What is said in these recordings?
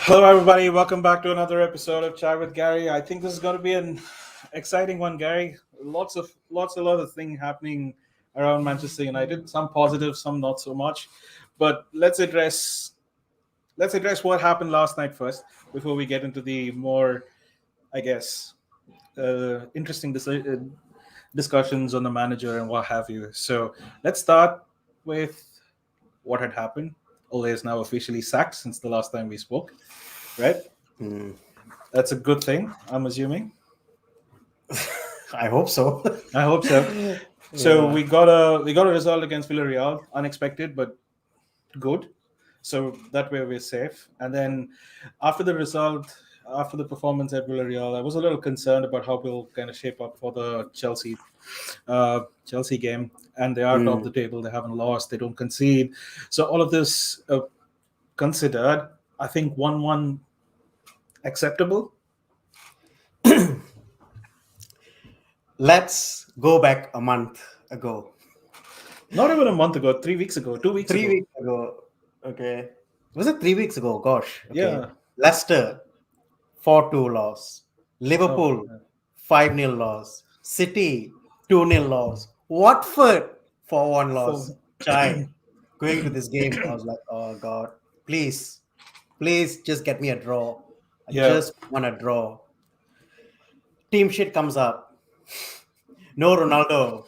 Hello, everybody. Welcome back to another episode of Chat with Gary. I think this is going to be an exciting one, Gary. A lot of things happening around Manchester United. Some positive, some not so much. But let's address what happened last night first before we get into the more, I guess, interesting discussions on the manager and what have you. So let's start with what had happened. Ole is now officially sacked since the last time we spoke, right? Hmm. That's a good thing, I'm assuming. I hope so. I hope so. So Yeah. we got a result against Villarreal, unexpected but good. So that way we're safe. And then after the result, after the performance at Villarreal, I was a little concerned about how we'll kind of shape up for the Chelsea game. And they are top of Hmm. the table. They haven't lost. They don't concede. So all of this considered, I think 1-1 acceptable. Let's go back a month ago. Not even a month ago, 3 weeks ago, 2 weeks Three ago. weeks ago. Okay. Was it 3 weeks ago? Gosh. Okay. Yeah. Leicester, 4-2 loss. Oh, Liverpool, yeah. 5-0 loss. City, 2-0 loss. Watford, 4-1 loss. For Chai. Going to this game, I was like, oh God, please, please just get me a draw. I yeah, just want a draw. Team shit comes up. No Ronaldo.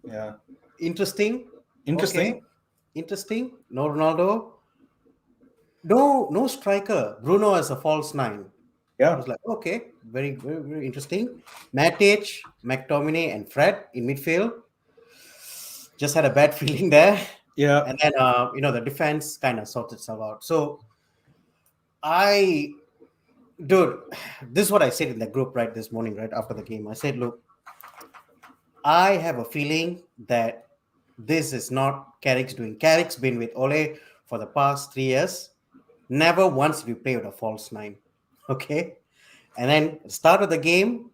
yeah. Interesting. Interesting. Okay. Interesting. No Ronaldo. No striker. Bruno as a false nine. I Yeah, was like, okay, very, very, very interesting. Matic, McTominay, and Fred in midfield. Just had a bad feeling there. yeah. And then the defense kind of sorted itself out. So I dude, this is what I said in the group right this morning, right after the game. I said, look, I have a feeling that this is not Carrick's doing. Carrick's been with Ole for the past 3 years. Never once did you play with a false nine. Okay. And then start of the game,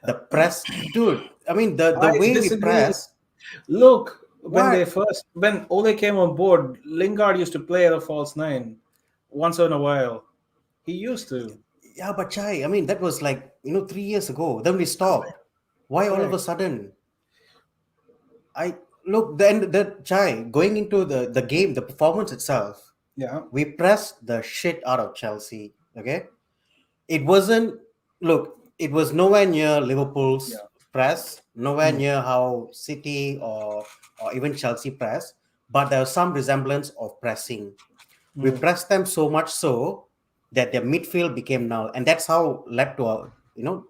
the press, dude. I mean, the I way we disagree. press, Look, what? when Ole came on board, Lingard used to play at a false nine once in a while. He used to. Yeah, but Chai, I mean, that was like, 3 years ago. Then we stopped. Why all of a Correct. sudden? I look then the Chai going into the game, the performance itself. Yeah. We pressed the shit out of Chelsea. Okay, it wasn't. Look, it was nowhere near Yeah. Liverpool's press, nowhere Hmm. near how City or even Chelsea press, but there was some resemblance of pressing. We Hmm. pressed them so much so that their midfield became null, and that's how led to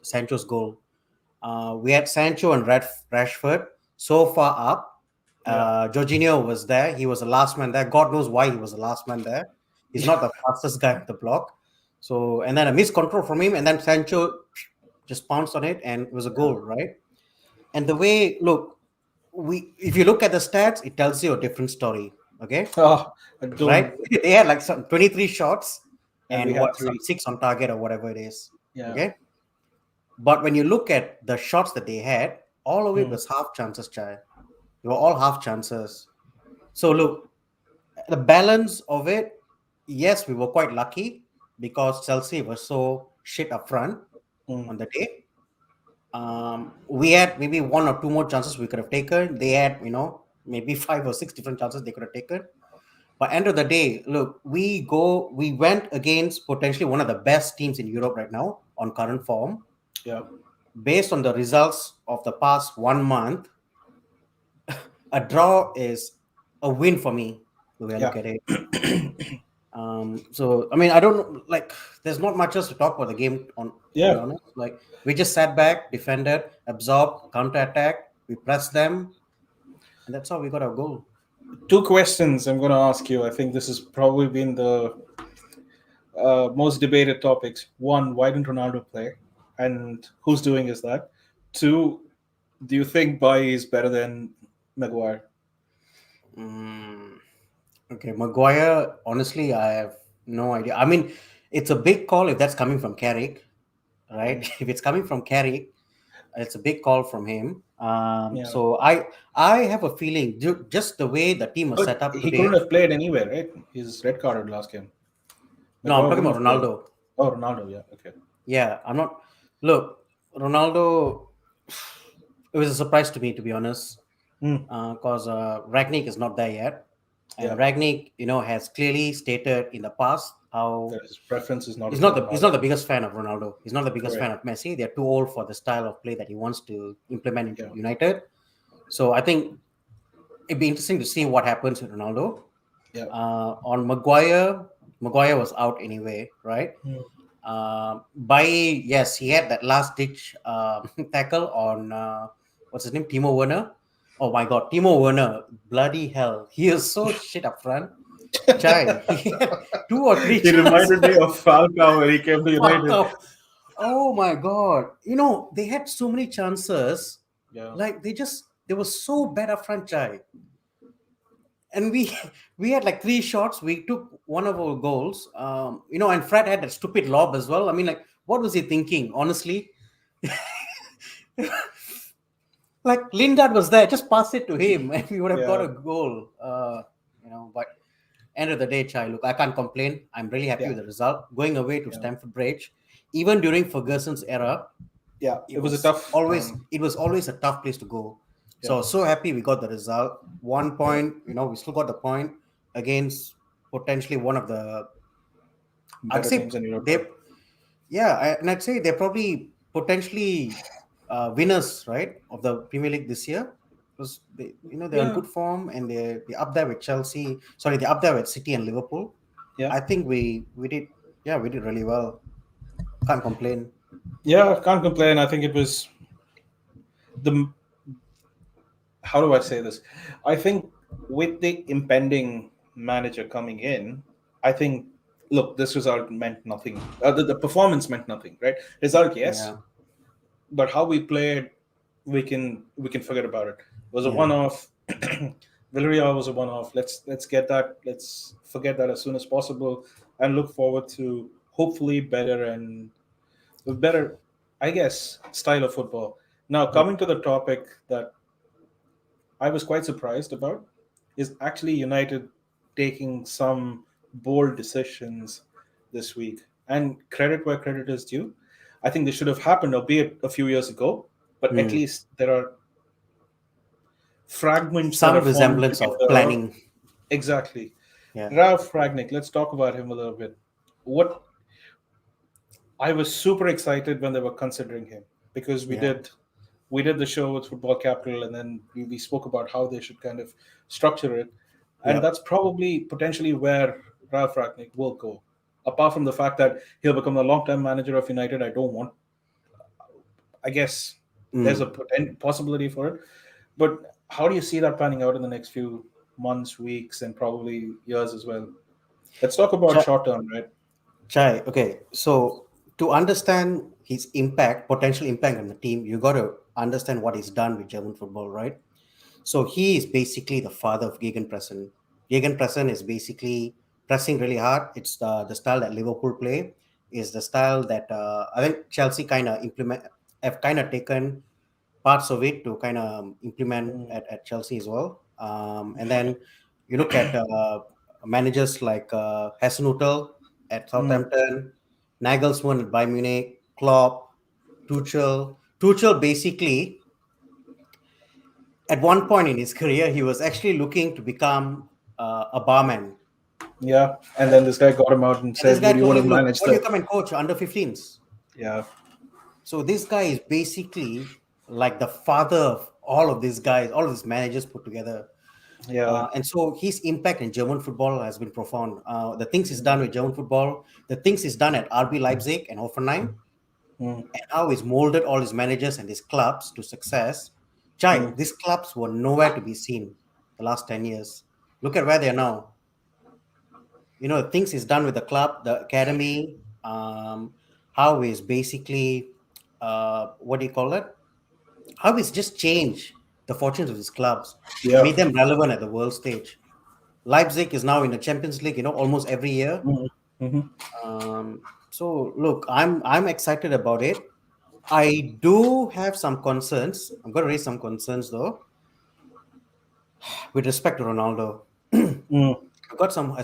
Sancho's goal. We had Sancho and Rashford so far up. Yeah. Jorginho was there. He was the last man there. God knows why he was the last man there. He's not the fastest guy on the block. So, and then a missed control from him, and then Sancho just pounced on it, and it was a Yeah. goal, right? And the way, look, if you look at the stats, it tells you a different story. Okay, Oh, I don't. right? They had like some 23 shots And we and had what some three. six on target or whatever it is. Yeah. Okay, but when you look at the shots that they had, all of it Hmm. was half chances, Chai. They were all half chances. So look, the balance of it, yes, we were quite lucky because Chelsea was so shit up front Hmm. on the day. We had maybe one or two more chances we could have taken. They had, maybe 5 or 6 different chances they could have taken. But end of the day, look, we went against potentially one of the best teams in Europe right now on current form. Yeah. Based on the results of the past 1 month, a draw is a win for me. The way I look Yeah. at it. So I mean, I don't know, like. There's not much else to talk about the game. To be Yeah. honest, like we just sat back, defended, absorbed, counter attack. We pressed them, and that's how we got our goal. Two questions I'm going to ask you. I think this has probably been the most debated topics. One, why didn't Ronaldo play? And who's doing is that? Two, do you think Bailly is better than Maguire? Mm, okay, Maguire. Honestly, I have no idea. I mean, it's a big call if that's coming from Carrick, right? Mm. If it's coming from Carrick, it's a big call from him. Yeah. So I have a feeling just the way the team was But set up he couldn't today. have played anywhere, right? He's red carded last game. Like, No, I'm what talking do you about feel? Ronaldo. Oh, Ronaldo. Yeah. Okay. Yeah, I'm not. Look, Ronaldo. It was a surprise to me, to be honest, Mm, because Ragnick is not there yet, and yeah. Ragnick, has clearly stated in the past how That his preference is not he's for not the he's Ronaldo. not the biggest fan of Ronaldo. He's not the biggest fan Correct. of Messi. They're too old for the style of play that he wants to implement into Yeah. United. So I think it'd be interesting to see what happens with Ronaldo. Yeah. On Maguire was out anyway, right? Mm. Yes, he had that last ditch tackle on what's his name, Timo Werner. Oh my God, Timo Werner, bloody hell, he is so shit up front. Chai, he had two or three He reminded me chances. of Falcao when he came to United. Falcao. Oh my God, they had so many chances. Yeah. Like they were so bad up front, Chai. And we we had like three shots. We took one of our goals. And Fred had that stupid lob as well. I mean, like, what was he thinking? Honestly, like Lingard was there, just pass it to him, and we would have got Yeah. a goal. But end of the day, Chai, look, I can't complain. I'm really happy Yeah. with the result. Going away to Yeah. Stamford Bridge, even during Ferguson's era, Yeah. it It was a was tough. always it was always a tough place to go. Yeah. So happy we got the result. 1 point, we still got the point against potentially one of the. I'd Better say teams in Europe. they, and I'd say they're probably potentially winners, right, of the Premier League this year, because they're in Yeah. good form and they're up there with Chelsea. Sorry, they're up there with City and Liverpool. Yeah. I think we did, we did really well. Can't complain. Yeah. Can't complain. I think it was the. How do I say this? I think with the impending manager coming in, I think, look, this result meant nothing. The performance meant nothing, right? Result, yes, Yeah, but how we played, we can forget about it. It was a yeah, one-off. Villarreal was a one-off. Let's get that. Let's forget that as soon as possible, and look forward to hopefully better, I guess, style of football. Now, yeah, coming to the topic that I was quite surprised about is actually United taking some bold decisions this week. And credit where credit is due. I think this should have happened, albeit a few years ago, but at mm. least there are fragments that Some are formed resemblance of together. planning. Exactly. Yeah, Ralph Ragnick, let's talk about him a little bit. What I was super excited when they were considering him because we yeah, did we did the show with Football Capital, and then we spoke about how they should kind of structure it, and yeah. that's probably potentially where Ralph Ragnick will go. Apart from the fact that he'll become the long-term manager of United, I guess there's a Mm. possibility for it. But how do you see that panning out in the next few months, weeks, and probably years as well? Let's talk about Chai, short term, right? Chai, okay. So to understand his impact, potential impact on the team, you got to understand what he's done with German football, right? So he is basically the father of Gegenpressing. Gegenpressing is basically pressing really hard. It's the style that Liverpool play. Is the style that I think Chelsea have kind of taken parts of it to kind of implement Mm, at Chelsea as well. And then you look at managers like Hasenhuttl at mm, Southampton, Nagelsmann at Bayern Munich, Klopp, Tuchel. Tuchel basically, at one point in his career, he was actually looking to become a barman. yeah, and then this guy got him out and And this said, guy "Would you told want to him, look, manage why do you the?" come and coach under 15s? Yeah, So this guy is basically like the father of all of these guys, all of these managers put together. yeah, And so his impact in German football has been profound. The things he's done with German football, the things he's done at RB Leipzig and Hoffenheim, mm, and how he's molded all his managers and his clubs to success. Chai, mm, these clubs were nowhere to be seen the last 10 years. Look at where they are now. The things he's done with the club, the academy, how he's basically, what do you call it? How he's just changed the fortunes of his clubs, yeah. made them relevant at the world stage. Leipzig is now in the Champions League, almost every year. Mm, hmm. So look, I'm excited about it. I do have some concerns. I'm going to raise some concerns though, with respect to Ronaldo. Mm, I've got some.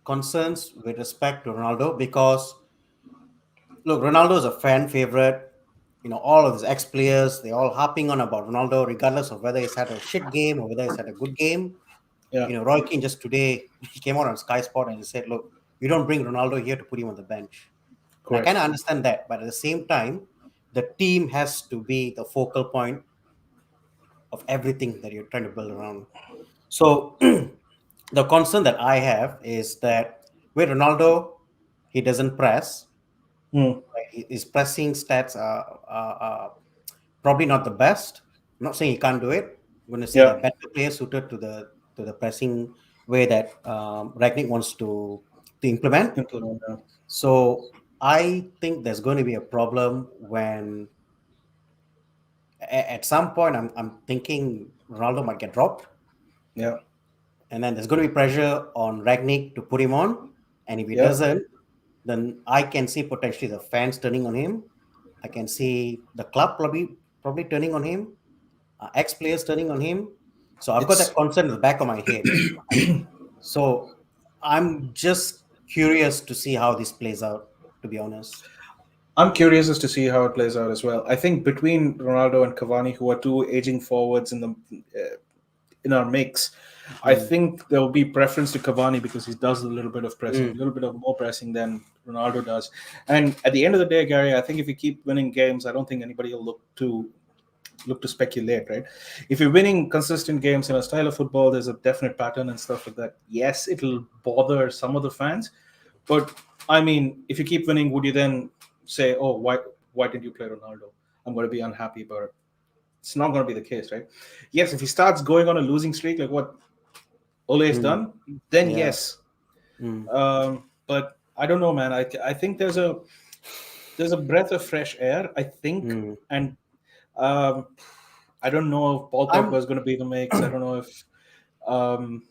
concerns with respect to Ronaldo because look, Ronaldo is a fan favorite. All of these ex-players, they all harping on about Ronaldo, regardless of whether he's had a shit game or whether he's had a good game. Yeah, Roy Keane just today he came out on Sky Sport and he said, "Look, you don't bring Ronaldo here to put him on the bench." And I kind correct. of understand that, but at the same time, the team has to be the focal point of everything that you're trying to build around. So the concern that I have is that with Ronaldo, he doesn't press. Hmm. Right? His pressing stats are probably not the best. I'm not saying he can't do it. I'm going to say Yeah, that better players suited to the pressing way that Ragnick wants to implement. implement that. So I think there's going to be a problem when at some point I'm thinking Ronaldo might get dropped, Yeah, and then there's going to be pressure on Ragnick to put him on, and if he yeah. doesn't, then I can see potentially the fans turning on him. I can see the club probably turning on him, ex players turning on him. So I've got It's that concern in the back of my head. So I'm just curious to see how this plays out. To be honest. I'm curious as to see how it plays out as well. I think between Ronaldo and Cavani, who are two aging forwards in our mix, I Mm, think there will be preference to Cavani because he does a little bit of pressing, a mm, little bit of more pressing than Ronaldo does. And at the end of the day, Gary, I think if you keep winning games, I don't think anybody will look to speculate, right? If you're winning consistent games in a style of football, there's a definite pattern and stuff like that. Yes, it'll bother some of the fans, but I mean, if you keep winning, would you then say, "Oh, why didn't you play Ronaldo? I'm going to be unhappy about it." It's not going to be the case, right? Yes, if he starts going on a losing streak, like what Ole has mm, done, then yeah. yes. Mm, But I don't know, man. I think there's a breath of fresh air. I think, mm. and um, I don't know if Paul Pogba I'm is going to be in the mix. I don't know if um,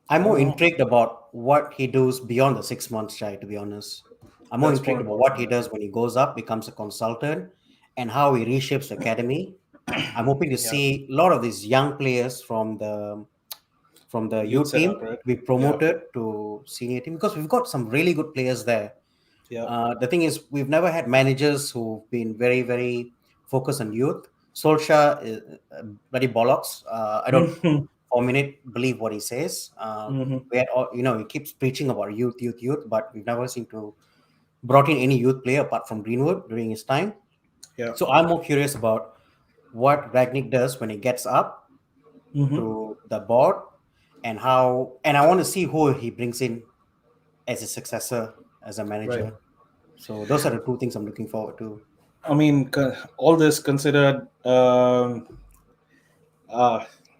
I'm I don't more know. intrigued about what he does beyond the 6 months, Chai, to be honest. I'm more That's more intrigued about what important. he does when he goes up, becomes a consultant, and how he reshapes the academy. I'm hoping to Yeah, see a lot of these young players from the youth youth team setup, right? be Yeah, promoted to senior team because we've got some really good players there. yeah. The thing is, we've never had managers who've been very, very focused on youth. Solskjaer is bloody bollocks. I don't Mhm, for a minute believe what he says. mhm. We had, he keeps preaching about youth, youth, youth, but we've never seemed to brought in any youth player apart from Greenwood during his time. Yeah, So I'm more curious about what Ragnick does when he gets up hmm, to the board and I want to see who he brings in as a successor as a right. manager. So those are the two things I'm looking forward to. I mean, all this considered, uh,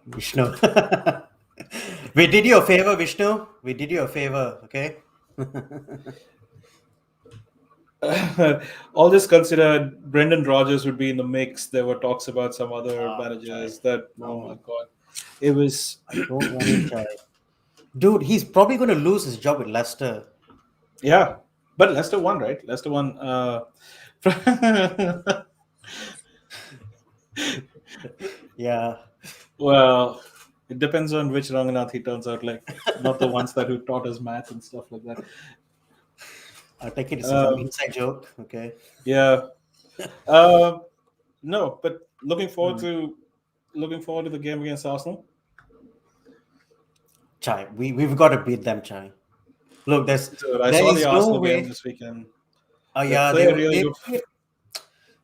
Vishnu. We did you a favor, Vishnu. We did you a favor, okay? all this considered, Brendan Rodgers would be in the mix. There were talks about some other Chai. managers that, oh my No, god, it was, I don't want him, Chai. Dude, he's probably going to lose his job with Leicester. yeah. But Leicester won, right? Leicester won. Yeah. Well, it depends on which Ranganath he turns out like, not the ones that who taught us math and stuff like that. I'll take it as some Um, inside joke, okay? yeah. Um, no, but Hmm. looking forward to the game against Arsenal. Chai, we've got to beat them, Chai. Look, Dude, I there saw the is no Arsenal game way. this weekend. Oh They yeah, play really good.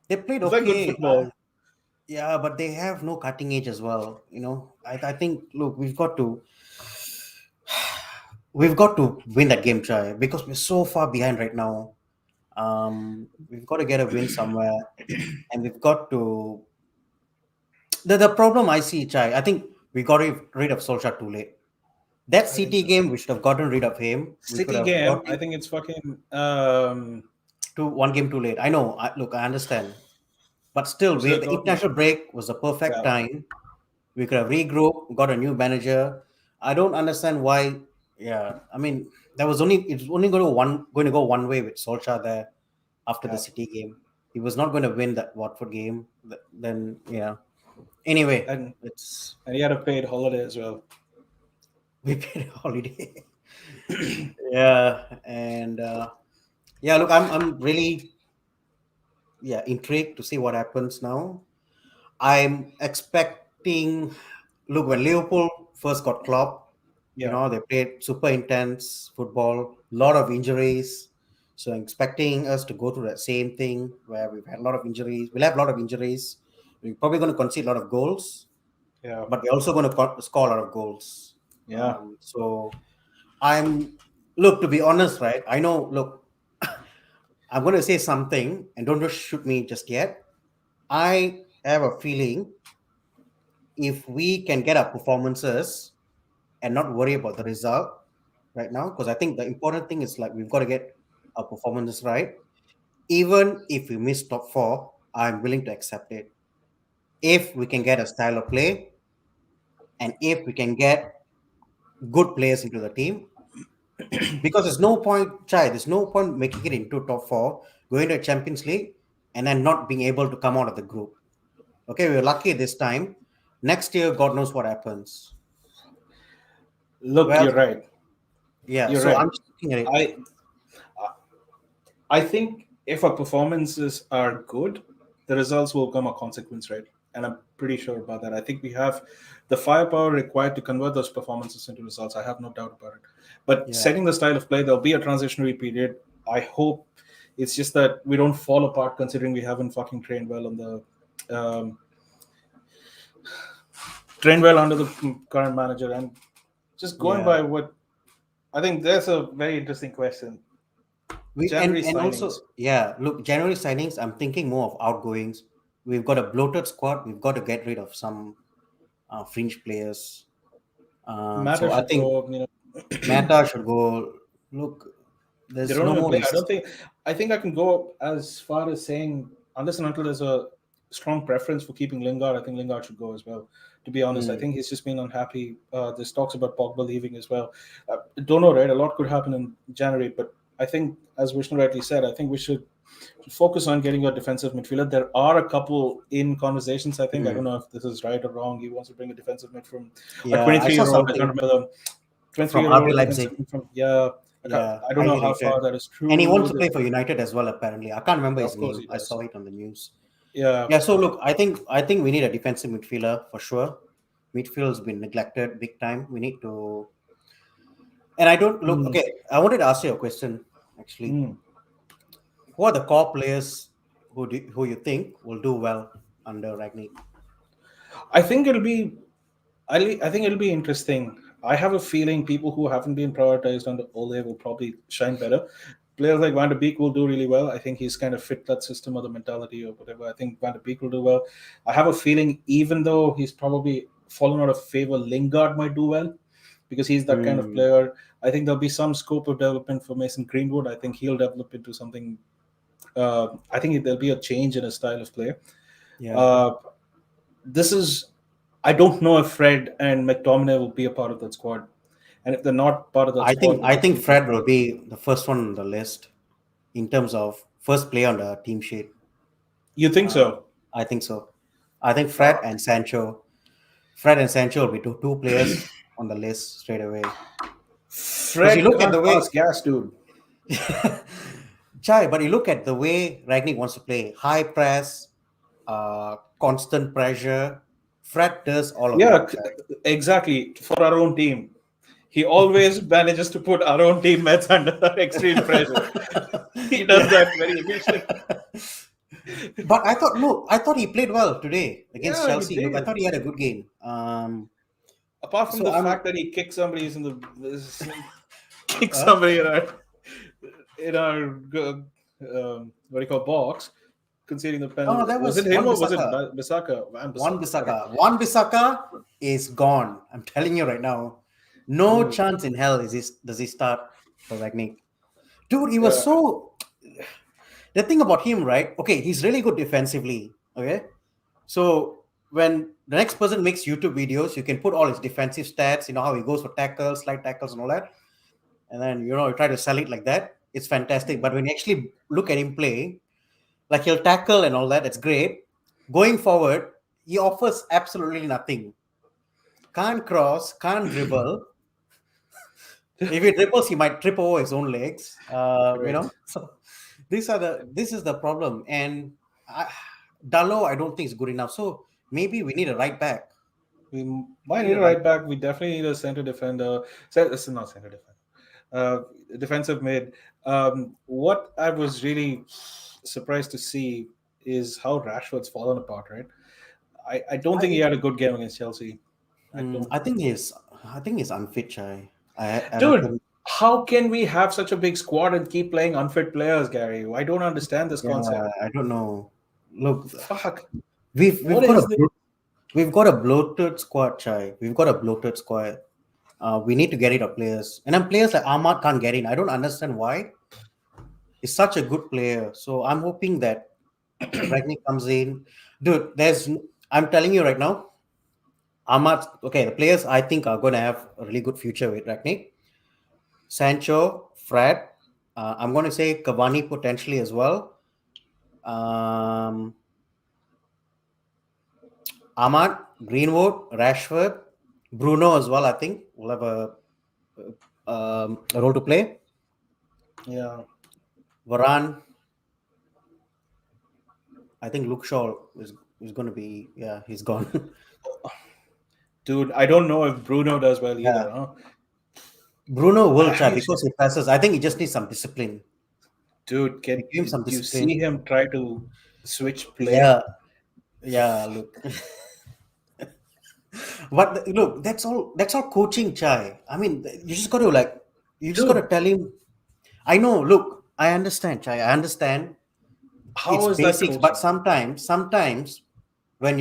they played They play good okay. football. Yeah, but they have no cutting edge as well. I think look, we've got to win that game, Chai, because we're so far behind right now. We've got to get a win somewhere, and we've got to. The problem I see, Chai, I think we got rid of Solskjaer too late. That I think City so. game, we should have gotten rid of him. We could City have brought game, I him think it's fucking. to one game too late. I know. Look, I understand, but still, Was it the Dortmund? international break was the perfect Yeah. time. We could have regrouped, got a new manager. I don't understand why. Yeah, I mean, it's only going to go one way with Solskjaer there after the Yeah. City game. He was not going to win that Watford game. Then yeah. Anyway, And it's and he had a paid holiday as well. we paid a holiday. Yeah, and yeah, look, I'm really intrigued to see what happens now. I'm expecting. Look, when Liverpool first got Klopp, Yeah, they played super intense football, lot of injuries. So I'm expecting us to go through that same thing where we've had a lot of injuries. We'll have a lot of injuries. We're probably going to concede a lot of goals, yeah, but we're also going to score a lot of goals. yeah. So I'm look to be honest, right? I know. Look, I'm going to say something, and don't just shoot me just yet. I have a feeling if we can get our performances and not worry about the result right now, because I think the important thing is like we've got to get our performances right. Even if we miss top four, I'm willing to accept it. If we can get a style of play and if we can get good players into the team, because there's no point, Chai, there's no point making it into top four, going to Champions League, and then not being able to come out of the group. Okay, we were lucky this time. Next year, God knows what happens. Look, Well, you're right. yeah, You're so right. I'm just looking at it. I I think if our performances are good, the results will come a consequence, right? And I'm pretty sure about that. I think we have the firepower required to convert those performances into results. I have no doubt about it. But Yeah. setting the style of play, there'll be a transitionary period. I hope it's just that we don't fall apart considering we haven't fucking trained well on the trained well under the current manager. And just going Yeah. by what I think, there's a very interesting question. We January and signings. also look, January signings, I'm thinking more of outgoings. We've got a bloated squad. We've got to get rid of some fringe players. Matter So I should think go, Mata should go. Look, they there's don't no even more. play. I think I can go as far as saying, unless and until there's a strong preference for keeping Lingard, I think Lingard should go as well. To be honest, I Mm, think he's just been unhappy. There's talks about Pogba leaving as well. Don't know, right? A lot could happen in January, but I think, as Vishnu rightly said, I think we should focus on getting a defensive midfielder. There are a couple in conversations. I think, I don't mm. know if this is right or wrong. He wants to bring a defensive mid from a Yeah, I saw 23-year-old. I can't something remember the from RB 23-year-old defensive Leipzig. mid from, yeah. Yeah, I don't know highly how rated, far that is and he wants true. to play for United as well. Apparently, I can't remember his Of course name. he I saw does. it on the news. Yeah. Yeah. So look, I think we need a defensive midfielder for sure. Midfield's been neglected big time. We need to. And I don't look Mm, okay. I wanted to ask you a question actually. mm. Who are the core players who you think will do well under Ragnick? I think it'll be. I think it'll be interesting. I have a feeling people who haven't been prioritized under Ole will probably shine better. Players like Van de Beek will do really well. I think he's kind of fit that system or the mentality or whatever. I think Van de Beek will do well. I have a feeling, even though he's probably fallen out of favor, Lingard might do well because he's that kind of Hmm. player. I think there'll be some scope of development for Mason Greenwood. I think he'll develop into something. I think there'll be a change in his style of play. Yeah, Uh, this is I don't know if Fred and McTominay will be a part of that squad, and if they're not part of that I think squad, I think Fred will be the first one on the list in terms of first player on the team sheet. you think Uh, so? I think so. I think Uh, Fred and Sancho. Fred and Sancho will be two players on the list straight away. Because you Fred look at can't the way pass gas, dude. Chai, but you look at the way Ragnick wants to play high press, constant pressure. Fred does all of Yeah, that, Chai. exactly. For our own team, he always manages to put our own teammates under extreme pressure. He does Yeah. that very efficiently. But I thought he played well today against Yeah, he Chelsea. Look, I thought did. he had a good game. Apart from So the I'm, fact that he kicked somebody in kick huh? somebody in our what do you call box, conceding the Oh, penalty. that Was it was him one or was it Bissaka. Bissaka? Van One Bissaka, correct. Bissaka. One Bissaka is gone. I'm telling you right now. No Dude, chance in hell does he start for Ragnick. Dude, he was yeah, so. The thing about him, right? Okay, he's really good defensively. Okay, so when the next person makes YouTube videos, you can put all his defensive stats. You know how he goes for tackles, slide tackles, and all that. And then you try to sell it like that. It's fantastic. But when you actually look at him play, like he'll tackle and all that, it's great. Going forward, he offers absolutely nothing. Can't cross, can't dribble. If he dribbles, he might trip over his own legs. Right. So this is the problem. And Dallo, I don't think is good enough. So maybe we need a right back. We We might need need a a right right back. back. We definitely need a center defender. This is not center defender. Defensive mid. What I was really surprised to see is how Rashford's fallen apart. Right. I don't think he I had a good game against Chelsea. I don't. I think he's unfit, Chai. I Dude, reckon. how can we have such a big squad and keep playing unfit players, Gary? I don't understand this Yeah, concept. I don't know. Look, Fuck. we've What got is this? we've got a bloated squad, Chai. We've got a bloated squad. We need to get rid of players, and then players like Ahmad can't get in. I don't understand why. He's such a good player, so I'm hoping that Ragnick comes in. Dude, I'm telling you right now, Ahmad. Okay, the players I think are going to have a really good future with Ragnick. Sancho, Fred. I'm going to say Cavani potentially as well. Um, Ahmad, Greenwood, Rashford, Bruno as well. I think will have a role to play. Yeah. Varane. I think Luke Shaw is going to be. Yeah, he's gone. Dude, I don't know if Bruno does well Yeah, either. Huh? Bruno will try I, because he passes. I think he just needs some discipline. dude, We give him some do you discipline. see him try to switch play? Yeah, yeah. Look, but look, that's all. That's all coaching, Chai. I mean, you just got to you just got to Dude, tell him. I know. Look, I understand, Chai. I understand. It's how is that basics, but coaching? sometimes when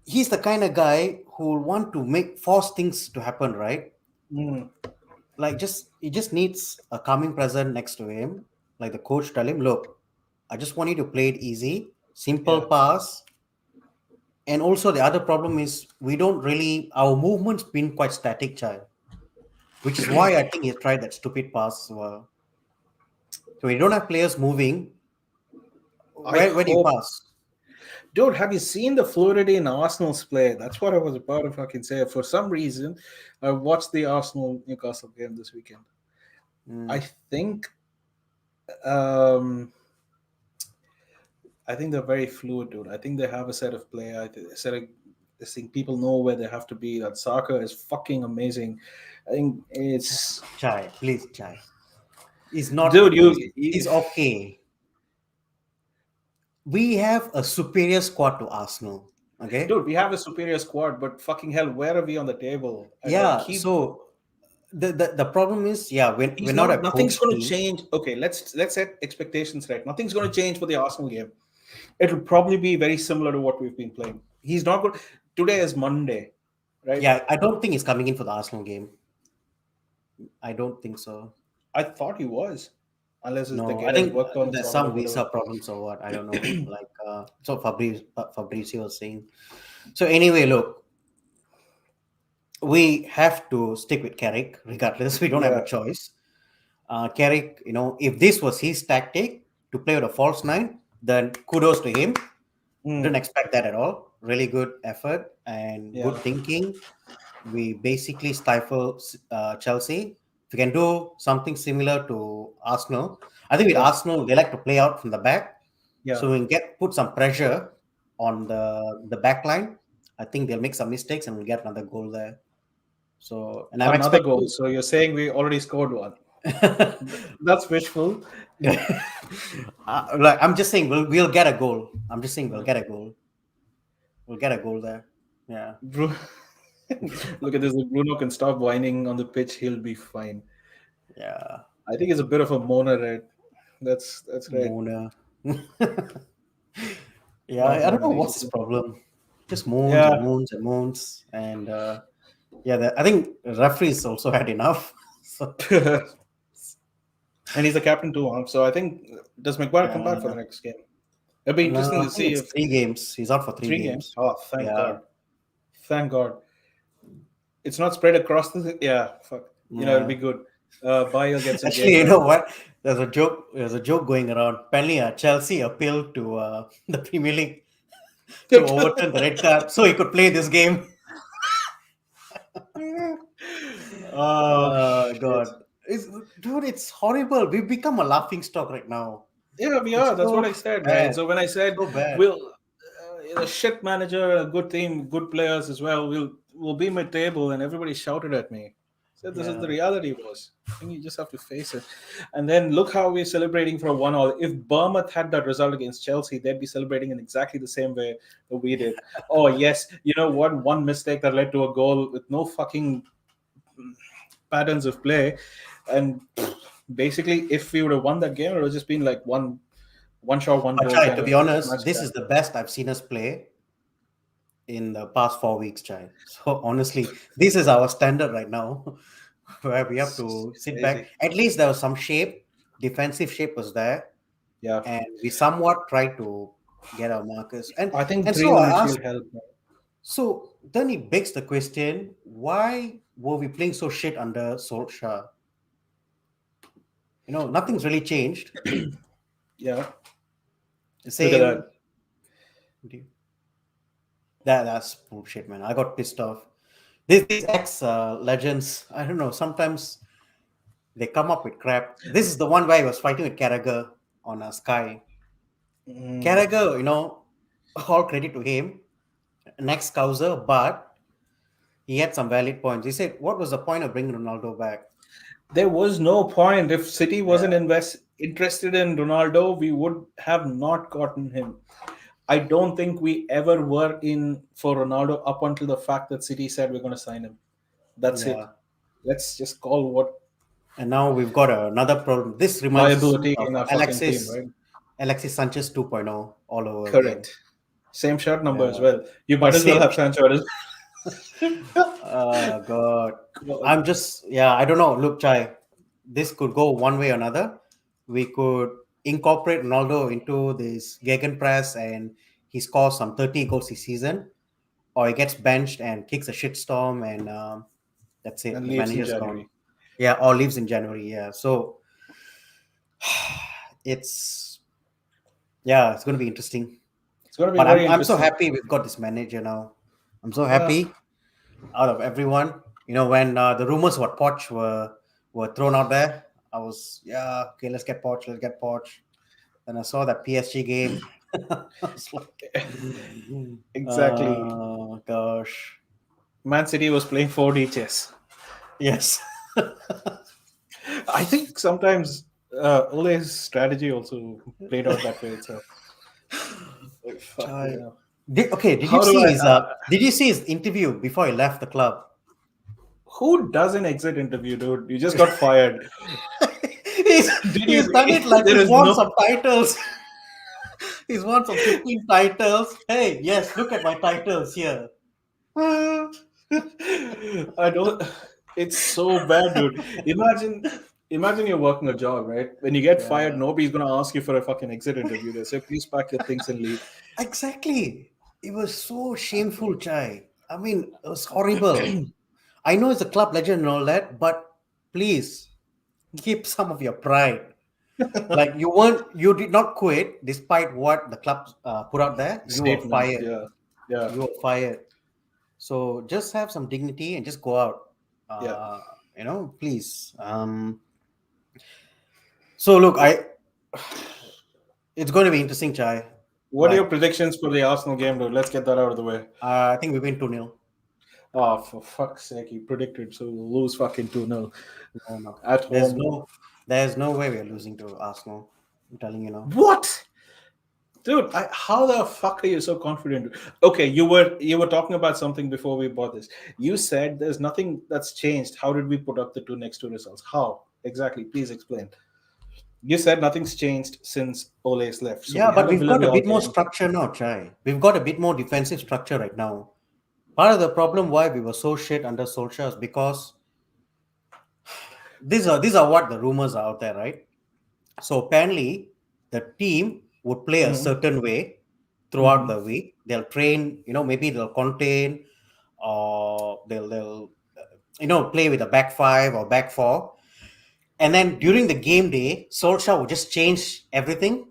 he's the kind of guy who will want to force things to happen, right? Mm, Like he just needs a calming presence next to him. Like the coach tell him, look, I just want you to play it easy, simple yeah. pass. And also the other problem is we don't really our movement's been quite static, child, which is why I think he tried that stupid pass as well. So we don't have players moving. I Where do you hope. pass? Dude, have you seen the fluidity in Arsenal's play? That's what I was about to fucking say. For some reason, I watched the Arsenal Newcastle game this weekend. I Mm, think um I think they're very fluid, dude. I think they have a set of play. I think people know where they have to be. That Saka is fucking amazing. I think it's Chai, please, Chai. He's not dude. amazing. He's okay. We have a superior squad to Arsenal. Okay. Dude, we have a superior squad, but fucking hell, where are we on the table? I Yeah. keep So the problem is, yeah, we're he's not a not nothing's coach going to team. change. Okay, let's set expectations right. Nothing's going to change for the Arsenal game. It'll probably be very similar to what we've been playing. He's not good. Today is Monday, right? Yeah, I don't think he's coming in for the Arsenal game. I don't think so. I thought he was, unless it's the No, I get his think work done and there's sorted some out, whatever. visa problems or what. I don't know. Like so Fabrizio was saying. So anyway, look, we have to stick with Carrick regardless. We don't have Yeah. a choice. Carrick, if this was his tactic to play with a false nine, then kudos to him. Mm, Didn't expect that at all. Really good effort and yeah. good thinking. We basically stifle Chelsea. If we can do something similar to Arsenal, I think with Yeah. Arsenal they like to play out from the back, Yeah. so we can put some pressure on the back line. I think they'll make some mistakes and we'll get another goal there. So, and I'm Another goal. expecting. So you're saying we already scored one. That's wishful. Like I'm just saying, we'll get a goal. I'm just saying we'll get a goal. We'll get a goal there. Yeah. Bru- Look at this. If Bruno can stop whining on the pitch, he'll be fine. Yeah. I think he's a bit of a moaner, right? That's right. Mona. Yeah, Not I don't know moaner. He's what's just his problem. Just moans and yeah. moans and moans, and yeah, I think referees also had enough. So, And he's the captain too, huh? So I think does McGuire come back for uh, the next game? It'll be no, interesting I to think see it's if 3 games. He's out for three 3 games. games. Oh, thank Yeah, God. Thank God. It's not spread across the yeah, fuck. It'll yeah. be good. Bayo gets a Actually, game you back. know what? There's a joke. There's a joke going around. Apparently, Chelsea appealed to the Premier League to overturn the red card so he could play this game. Oh God. Dude, it's horrible. We've become a laughing stock right now. Yeah, we It's are. That's so what I said, right? bad. So when I said So bad. we'll a shit manager, a good team, good players as well, we'll be mid-table, and everybody shouted at me. Said this is the Yeah. reality, boss. I think you just have to face it. And then look how we're celebrating for a 1-all. If Bournemouth had that result against Chelsea, they'd be celebrating in exactly the same way that we did. Oh yes, you know what? One mistake that led to a goal with no fucking patterns of play, and basically, if we would have won that game, it would have just been like one shot, one But goal Chai, kind to of be honest, match. this is the best I've seen us play in the past 4 weeks, Chai. So honestly, this is our standard right now, where we have to It's sit back. crazy. At least there was some shape, defensive shape was there, Yeah, and we somewhat tried to get our markers. And I think and three so in the I asked. midfield helped. So then it begs the question: why were we playing so shit under Solskjaer? Nothing's really changed. Yeah, The look at same. that. That's bullshit, man. I got pissed off. These ex legends, I don't know. Sometimes they come up with crap. This is the one where I was fighting with Carragher on Sky. Mm. Carragher, all credit to him, next causer, but he had some valid points. He said, "What was the point of bringing Ronaldo back?" There was no point if City Yeah, wasn't interested in Ronaldo. We would have not gotten him. I don't think we ever were in for Ronaldo up until the fact that City said we're going to sign him. That's it. yeah. Let's just call what And now we've got another problem. This reminds me liability of in our fucking team, Alexis right? Alexis Sanchez 2.0 all over again. Correct. Same shirt number as Yeah, well. You might as well same. have Sancho. God. God. I'm just, yeah, I don't know. Look, Chai, this could go one way or another. We could incorporate Ronaldo into this Gegenpress and he scores some 30 goals this season, or he gets benched and kicks a shitstorm and that's it. And The leaves in manager's gone. January. Yeah, or leaves in January. Yeah. So it's, yeah, it's going to be interesting. It's going to be But very I'm so interesting. happy we've got this manager now. I'm so Yeah. happy out of everyone. When the rumors about Poch were thrown out there, I was okay. Let's get Poch. Let's get Poch. Then I saw that PSG game. I was like, Exactly. oh gosh, Man City was playing 4D chess. yes. I think sometimes Ole's strategy also played out that way itself. Like, fuck, Chai. yeah. Did you How do see I? his interview before he left the club? Who does an exit interview, dude? You just got fired. he's, Did he's you? done it like There he's is won no. some titles. He's won some 15 titles. Hey, yes, look at my titles here. I don't. It's so bad, dude. Imagine you're working a job, right? When you get fired, Yeah, nobody's gonna ask you for a fucking exit interview. They say, please pack your things and leave. exactly. It was so shameful, Chai. I mean, it was horrible. I know it's a club legend and all that, but please keep some of your pride. Like you did not quit despite what the club put out there. You were Statement. fired. Yeah. Yeah. You were fired. So just have some dignity and just go out. Yeah. Please. So look, it's going to be interesting, Chai. What are Like, your predictions for the Arsenal game, dude? Let's get that out of the way. I think we win 2-0. Oh, for fuck's sake, you predicted, so we'll lose fucking 2-0 No. at home. There's no way we're losing to Arsenal. I'm telling you now. What? Dude, how the fuck are you so confident? Okay, you were talking about something before we bought this. You said there's nothing that's changed. How did we put up the next two results? How exactly? Please explain. You said nothing's changed since Ole's left. So Yeah, we but had a we've got a Villarreal bit more game. structure now, Chai. We've got a bit more defensive structure right now. Part of the problem why we were so shit under Solskjaer is because these are what the rumors are out there, right? So apparently the team would play a Mhm. certain way throughout Mhm. the week. They'll train, maybe they'll contain, or they'll play with a back five or back four. And then during the game day, Solskjaer will just change everything,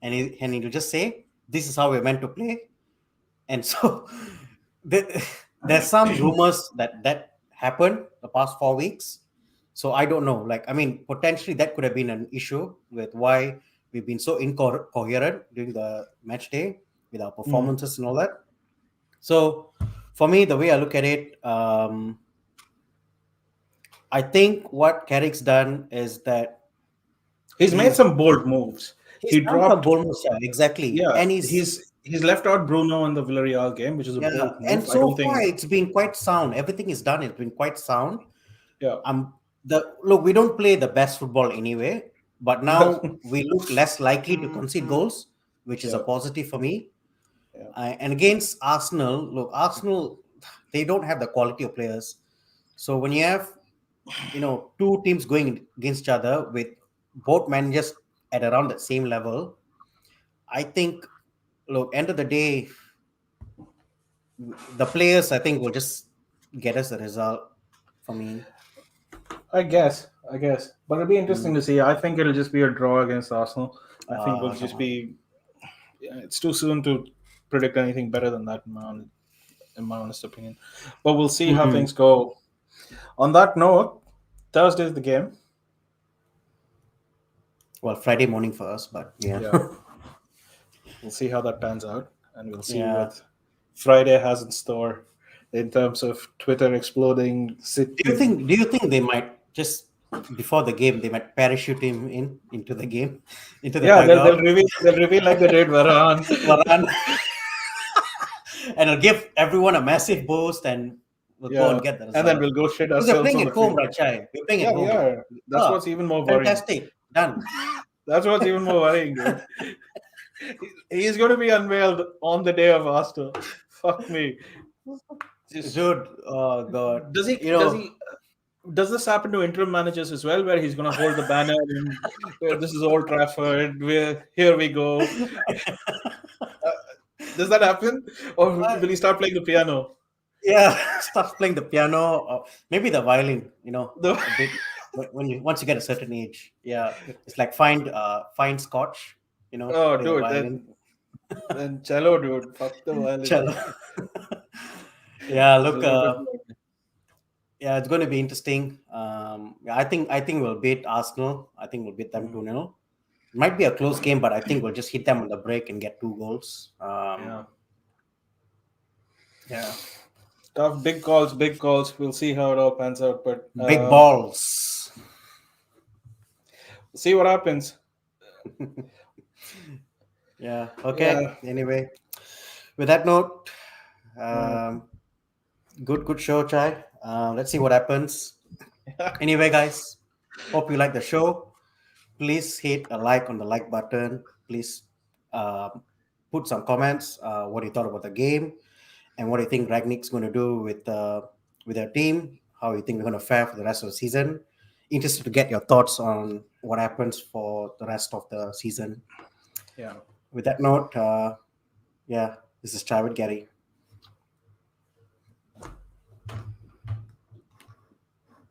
and he'll just say, "This is how we're meant to play." And so there's some rumors that happened the past 4 weeks. So I don't know. Like, I mean, potentially that could have been an issue with why we've been so incoherent during the match day with our performances and all that. So for me, the way I look at it, I think what Carrick's done is that He's made some bold moves. he's He done some dropped, bold moves, yeah, exactly, yeah, and he's left out Bruno in the Villarreal game, which is a yeah, bold and move. I so don't far think, it's been quite sound. Everything is done. It's been quite sound. yeah, The look, we don't play the best football anyway, but that's, now we look less likely to concede goals, which is a yeah, positive for me. yeah, And against Arsenal, look, Arsenal, they don't have the quality of players. So when you have, two teams going against each other with both managers at around the same level, I think, look, end of the day, the players, I think, will just get us the result for me. I guess, but it'll be interesting Mm. to see. I think it'll just be a draw against Arsenal. I think we'll Come just on. be. Yeah, it's too soon to predict anything better than that, in my honest opinion. But we'll see how Mhm. things go. On that note, Thursday's the game. Well, Friday morning for us, but yeah. Yeah, we'll see how that pans out, and we'll see Yeah. what Friday has in store in terms of Twitter exploding. Do you think they might just before the game they might parachute him into the game, into the Yeah, they'll dugout? reveal like they did Varane. Varane, and it'll give everyone a massive boost, and we'll go Yeah, and get the and then result. we'll go shit Because they're ourselves playing on at the home, field. right, Chai? We're playing at Yeah, we home. are. That's Ah, what's even more worrying. fantastic. Done. That's what's even more worrying, dude. He's going to be unveiled on the day of Arsenal. Fuck me. Just Dude, oh god. does he? You Does know, he? Does this happen to interim managers as well, where he's going to hold the banner and this is Old Trafford, here we go? Does that happen, or will he start playing the piano? yeah, start playing the piano or maybe the violin, The, a bit when you once you get a certain age. Yeah. It's like find scotch, oh, play the dude, violin. then cello, dude. Fuck the violin. Cello. Yeah, It's a look, little bit more. yeah, it's going to be interesting. Yeah, I think we'll beat Arsenal. I think we'll beat them 2-0. Might be a close game, but I think we'll just hit them on the break and get 2 goals. Yeah. Yeah. Tough, big calls, big calls. We'll see how it all pans out, but Big balls. see what happens. Yeah. Okay. Yeah. Anyway, with that note, um, good show, Chai. Let's see what happens. Anyway, guys, hope you like the show. Please hit a like on the like button. Please put some comments. What you thought about the game, and what do you think Ragnick's going to do with their team? How you think we're going to fare for the rest of the season? Interested to get your thoughts on what happens for the rest of the season. Yeah. With that note, yeah, this is Chai with Gary.